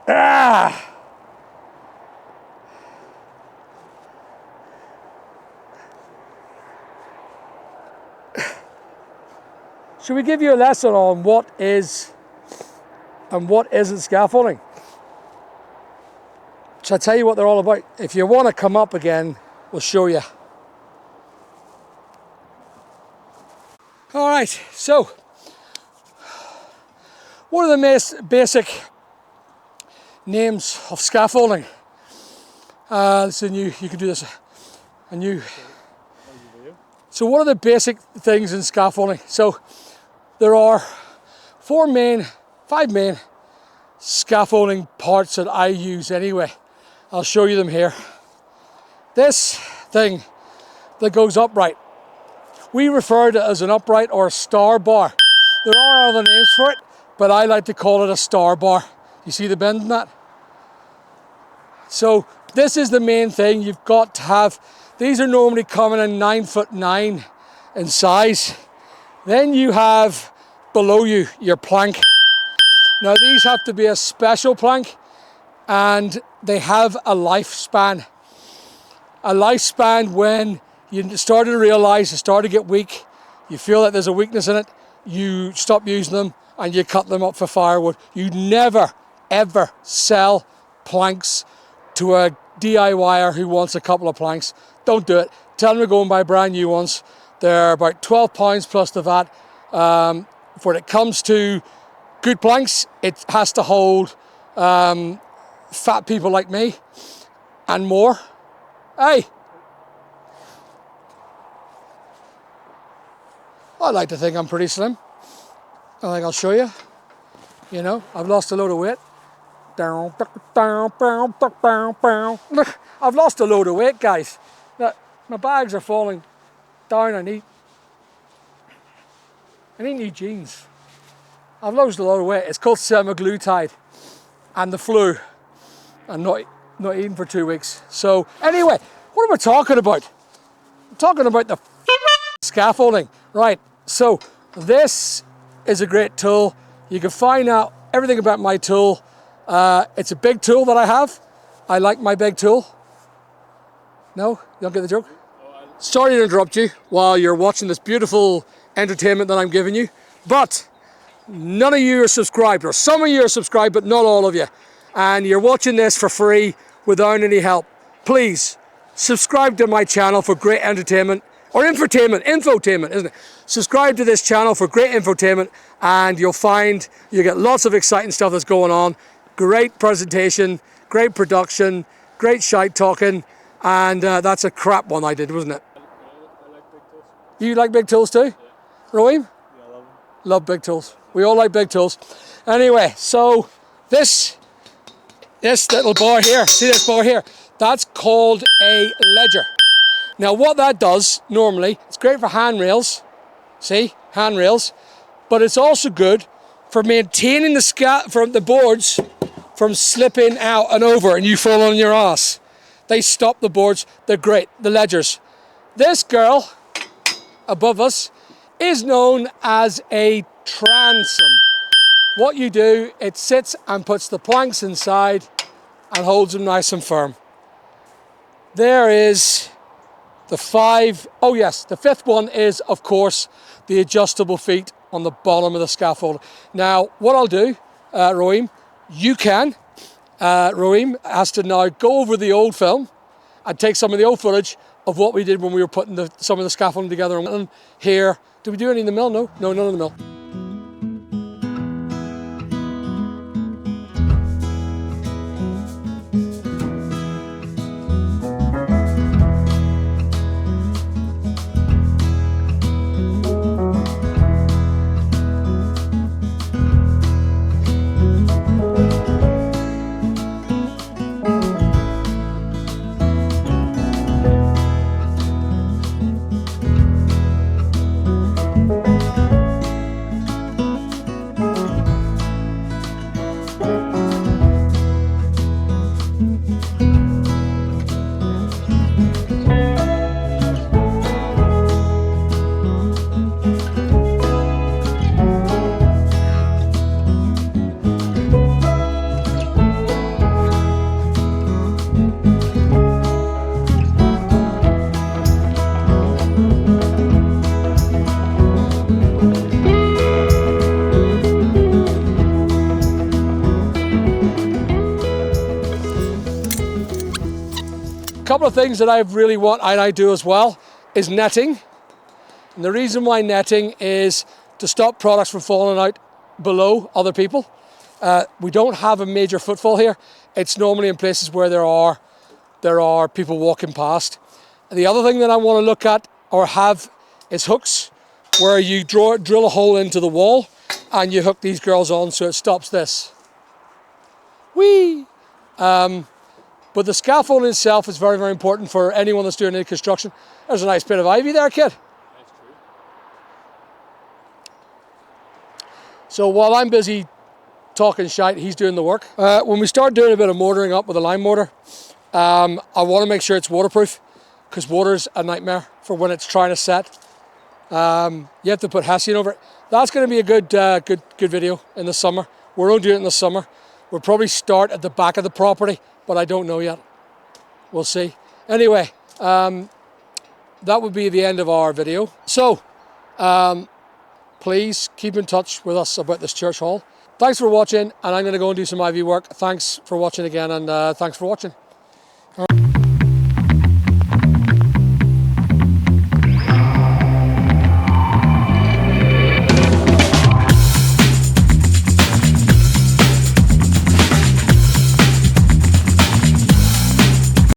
Ah! Should we give you a lesson on what is and what isn't scaffolding? Shall I tell you what they're all about? If you want to come up again, we'll show you. All right, so what are the most basic names of scaffolding? It's a new, you can do this, a new. So what are the basic things in scaffolding? So there are five main scaffolding parts that I use anyway. I'll show you them here. This thing that goes upright, we refer to it as an upright or a star bar. There are other names for it, but I like to call it a star bar. You see the bend in that? So this is the main thing you've got to have. These are normally coming in 9'9" in size. Then you have below you your plank. Now these have to be a special plank and they have a lifespan. A lifespan when you start to realize, you start to get weak, you feel that there's a weakness in it, you stop using them and you cut them up for firewood. You never, ever sell planks to a DIYer who wants a couple of planks. Don't do it. Tell them to go and buy brand new ones. They're about £12 plus the VAT. When it comes to good planks, it has to hold fat people like me and more. Hey, I like to think I'm pretty slim. I think I'll show you. You know, I've lost a load of weight. Look, I've lost a load of weight, guys. Look, my bags are falling down. I need new jeans. I've lost a lot of weight. It's called semaglutide and the flu. I'm not eating for 2 weeks. So anyway, what am I talking about? I'm talking about the scaffolding. Right, so this is a great tool. You can find out everything about my tool. It's a big tool that I have. I like my big tool. No? You don't get the joke? Sorry to interrupt you while you're watching this beautiful entertainment that I'm giving you, but none of you are subscribed, or some of you are subscribed, but not all of you. And you're watching this for free without any help. Please, subscribe to my channel for great entertainment, or infotainment, isn't it? Subscribe to this channel for great infotainment and you'll find you get lots of exciting stuff that's going on. Great presentation, great production, great shite talking, and that's a crap one I did, wasn't it? I like big tools. You like big tools too? Yeah. Rohim? Yeah, I love them. Love big tools. We all like big tools. Anyway, so this little bar here, see this bar here? That's called a ledger. Now what that does, normally, it's great for handrails, see, handrails, but it's also good for maintaining the boards from slipping out and over and you fall on your ass. They stop the boards, they're great, the ledgers. This girl above us is known as a transom. What you do, it sits and puts the planks inside and holds them nice and firm. There is the the fifth one is, of course, the adjustable feet on the bottom of the scaffold. Now, what I'll do, Rohim, Rohim has to now go over the old film and take some of the old footage of what we did when we were putting some of the scaffolding together. And here, did we do any in the mill? No, none in the mill. couple of things that I really want and I do as well is netting. And the reason why netting is to stop products from falling out below other people. We don't have a major footfall here. It's normally in places where there are people walking past. And the other thing that I want to look at or have is hooks, where you drill a hole into the wall and you hook these girls on so it stops this. Whee! But the scaffolding itself is very, very important for anyone that's doing any construction. There's a nice bit of ivy there, kid. That's true. So while I'm busy talking shite, he's doing the work. When we start doing a bit of mortaring up with a lime mortar, I want to make sure it's waterproof, because water's a nightmare for when it's trying to set. You have to put hessian over it. That's going to be a good video in the summer. We're going to do it in the summer. We'll probably start at the back of the property, but I don't know yet. We'll see. Anyway, that would be the end of our video. So, please keep in touch with us about this church hall. Thanks for watching, and I'm going to go and do some ivy work. Thanks for watching again, and thanks for watching.